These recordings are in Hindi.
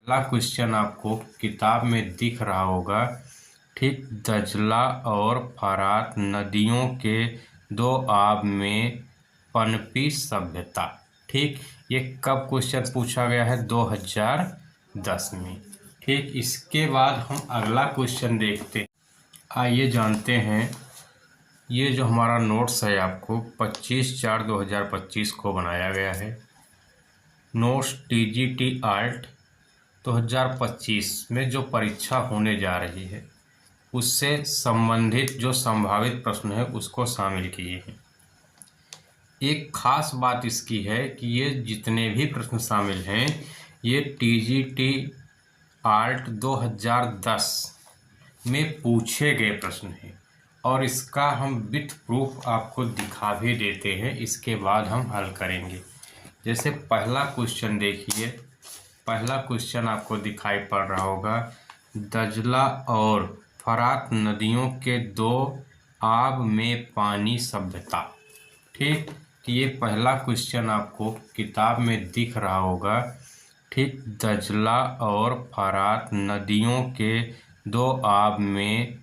पहला क्वेश्चन आपको किताब में दिख रहा होगा। ठीक, दजला और फरात नदियों के दो आब में पनपी सभ्यता। ठीक, ये कब क्वेश्चन पूछा गया है? 2010 में। ठीक, इसके बाद हम अगला क्वेश्चन देखते हैं। आइए जानते हैं। ये जो हमारा नोट्स है आपको 25/4/2025 को बनाया गया है। नोट्स TGT आल्ट 2025 में जो परीक्षा होने जा रही है उससे संबंधित जो संभावित प्रश्न है उसको शामिल किए हैं। एक खास बात इसकी है कि ये जितने भी प्रश्न शामिल हैं ये TGT आल्ट 2010 में पूछे गए प्रश्न हैं और इसका हम विथ प्रूफ आपको दिखा भी देते हैं। इसके बाद हम हल करेंगे। जैसे पहला क्वेश्चन देखिए। पहला क्वेश्चन आपको दिखाई पड़ रहा होगा, दजला और फरात नदियों के दो आब में पानी सभ्यता। ठीक, तो ये पहला क्वेश्चन आपको किताब में दिख रहा होगा। ठीक, दजला और फरात नदियों के दो आब में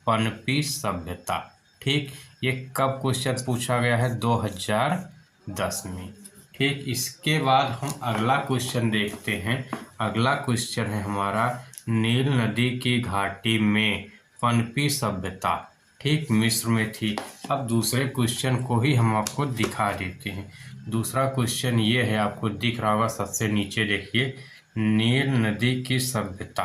पनपी सभ्यता। ठीक, ये कब क्वेश्चन पूछा गया है? 2010 में। ठीक, इसके बाद हम अगला क्वेश्चन देखते हैं। अगला क्वेश्चन है हमारा, नील नदी की घाटी में पनपी सभ्यता। ठीक, मिस्र में थी। अब दूसरे क्वेश्चन को ही हम आपको दिखा देते हैं। दूसरा क्वेश्चन ये है, आपको दिख रहा होगा सबसे नीचे देखिए, नील नदी की सभ्यता।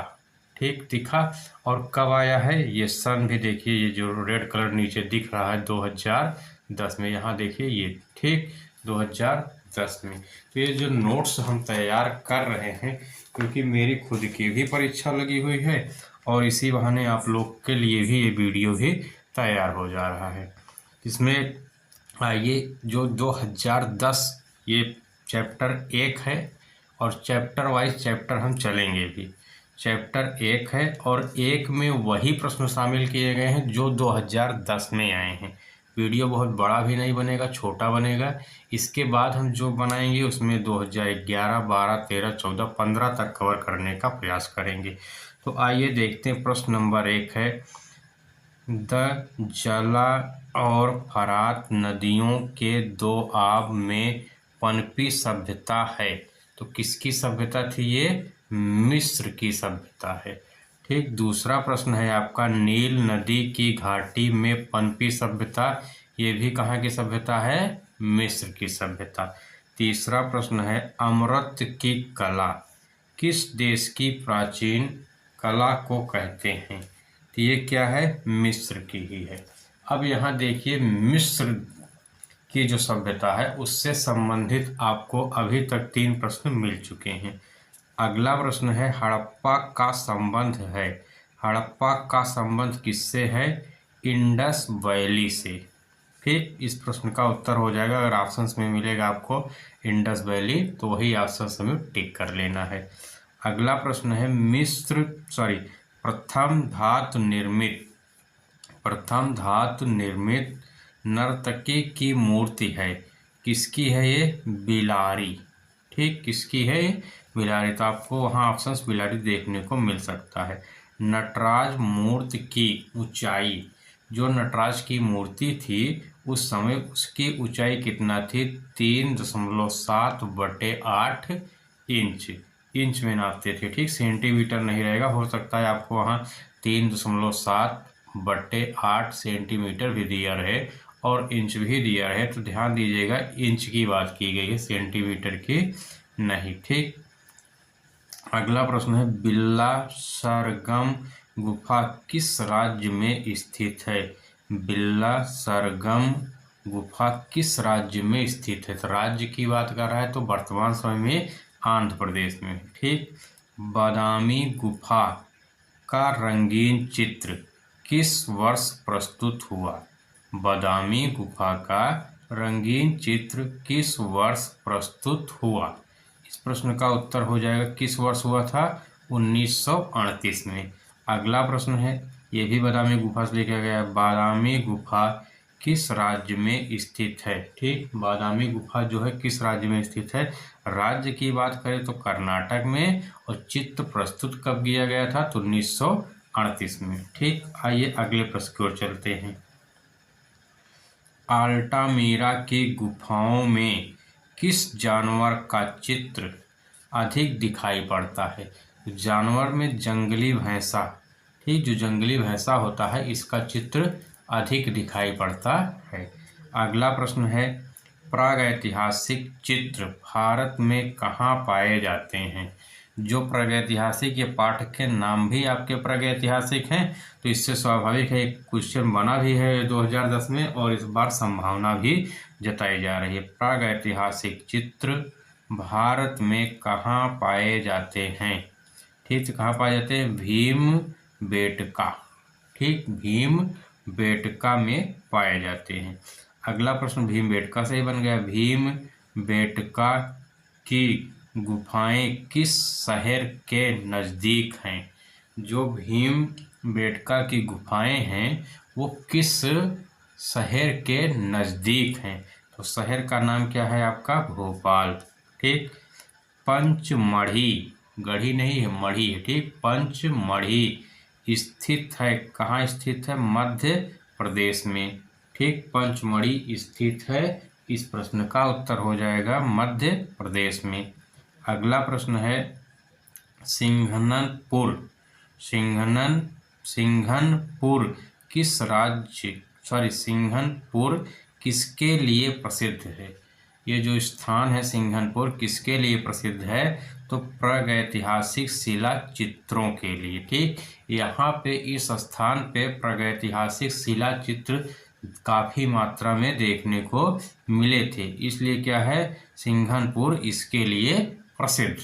ठीक, दिखा। और कब आया है? ये सन भी देखिए, ये जो रेड कलर नीचे दिख रहा है 2010 में, यहाँ देखिए ये। ठीक, 2010 में। तो ये जो नोट्स हम तैयार कर रहे हैं क्योंकि मेरी खुद की भी परीक्षा लगी हुई है और इसी बहाने आप लोग के लिए भी ये वीडियो भी तैयार हो जा रहा है। इसमें ये जो 2010 ये चैप्टर 1 है और चैप्टर वाइज चैप्टर हम चलेंगे भी। चैप्टर 1 है और 1 में वही प्रश्न शामिल किए गए हैं जो 2010 में आए हैं। वीडियो बहुत बड़ा भी नहीं बनेगा, छोटा बनेगा। इसके बाद हम जो बनाएंगे उसमें 2011, 12, 13, 14, 15 तक कवर करने का प्रयास करेंगे। तो आइए देखते हैं। प्रश्न नंबर 1 है, दजला और फरात नदियों के दो आब में पनपी सभ्यता है। तो किसकी सभ्यता थी? ये मिस्र की सभ्यता है। ठीक, दूसरा प्रश्न है आपका, नील नदी की घाटी में पनपी सभ्यता। ये भी कहाँ की सभ्यता है? मिस्र की सभ्यता। तीसरा प्रश्न है, अमृत की कला किस देश की प्राचीन कला को कहते हैं? तो ये क्या है? मिस्र की ही है। अब यहाँ देखिए, मिस्र की जो सभ्यता है उससे संबंधित आपको अभी तक 3 प्रश्न मिल चुके हैं। अगला प्रश्न है, हड़प्पा का संबंध है। हड़प्पा का संबंध किससे है? इंडस वैली से। ठीक, इस प्रश्न का उत्तर हो जाएगा, अगर ऑप्शंस में मिलेगा आपको इंडस वैली तो वही ऑप्शंस हमें टिक कर लेना है। अगला प्रश्न है, प्रथम धातु निर्मित नर्तकी की मूर्ति है। किसकी है ये? बिलारी। ठीक, किसकी है? बिलारी। तो आपको वहाँ ऑप्शंस बिलारी देखने को मिल सकता है। नटराज मूर्ति की ऊंचाई, जो नटराज की मूर्ति थी उस समय उसकी ऊंचाई कितना थी? 3.7/8 इंच। इंच में नापते थे। ठीक, सेंटीमीटर नहीं रहेगा। हो सकता है आपको वहाँ 3.7/8 सेंटीमीटर भी दिया रहे और इंच भी दिया रहे, तो ध्यान दीजिएगा इंच की बात की गई है, सेंटीमीटर की नहीं। ठीक, अगला प्रश्न है, बिल्ला सरगम गुफा किस राज्य में स्थित है? बिल्ला सरगम गुफा किस राज्य में स्थित है? तो राज्य की बात कर रहा है तो वर्तमान समय में आंध्र प्रदेश में। ठीक, बादामी गुफा का रंगीन चित्र किस वर्ष प्रस्तुत हुआ? बादामी गुफा का रंगीन चित्र किस वर्ष प्रस्तुत हुआ? इस प्रश्न का उत्तर हो जाएगा, किस वर्ष हुआ था? 1938 में। अगला प्रश्न है, ये भी बादामी गुफा से लिखा गया है, बादामी गुफा किस राज्य में स्थित है। ठीक, बादामी गुफा जो है किस राज्य में स्थित है। राज्य की बात करें तो कर्नाटक में, और चित्र प्रस्तुत कब किया गया था तो 1938 में। ठीक, आइए अगले प्रश्न की ओर चलते हैं। अल्टामिरा की गुफाओं में किस जानवर का चित्र अधिक दिखाई पड़ता है। जानवर में जंगली भैंसा, ठीक, जो जंगली भैंसा होता है इसका चित्र अधिक दिखाई पड़ता है। अगला प्रश्न है, प्रागैतिहासिक चित्र भारत में कहाँ पाए जाते हैं। जो प्रागैतिहासिक, ये पाठ के नाम भी आपके प्रागैतिहासिक हैं, तो इससे स्वाभाविक है एक क्वेश्चन बना भी है 2010 में, और इस बार संभावना भी जताई जा रही है। प्रागैतिहासिक चित्र भारत में कहाँ पाए जाते हैं। ठीक, कहाँ पाए जाते हैं, भीमबेटका, ठीक, भीमबेटका में पाए जाते हैं। अगला प्रश्न भीमबेटका से ही बन गया। भीमबेटका की गुफाएं किस शहर के नज़दीक हैं। जो भीमबेटका की गुफाएं हैं वो किस शहर के नज़दीक हैं, तो शहर का नाम क्या है आपका, भोपाल। ठीक, पंचमढ़ी, गढ़ी नहीं है, मढ़ी है, ठीक, पंचमढ़ी स्थित है, कहाँ स्थित है, मध्य प्रदेश में। ठीक, पंचमढ़ी स्थित है, इस प्रश्न का उत्तर हो जाएगा मध्य प्रदेश में। अगला प्रश्न है, सिंघनपुर किस राज्य, सिंघनपुर किसके लिए प्रसिद्ध है। ये जो स्थान है सिंघनपुर किसके लिए प्रसिद्ध है, तो प्रागैतिहासिक शिला चित्रों के लिए। ठीक, यहाँ पे इस स्थान पे प्रागैतिहासिक शिला चित्र काफ़ी मात्रा में देखने को मिले थे, इसलिए क्या है, सिंघनपुर इसके लिए प्रसिद्ध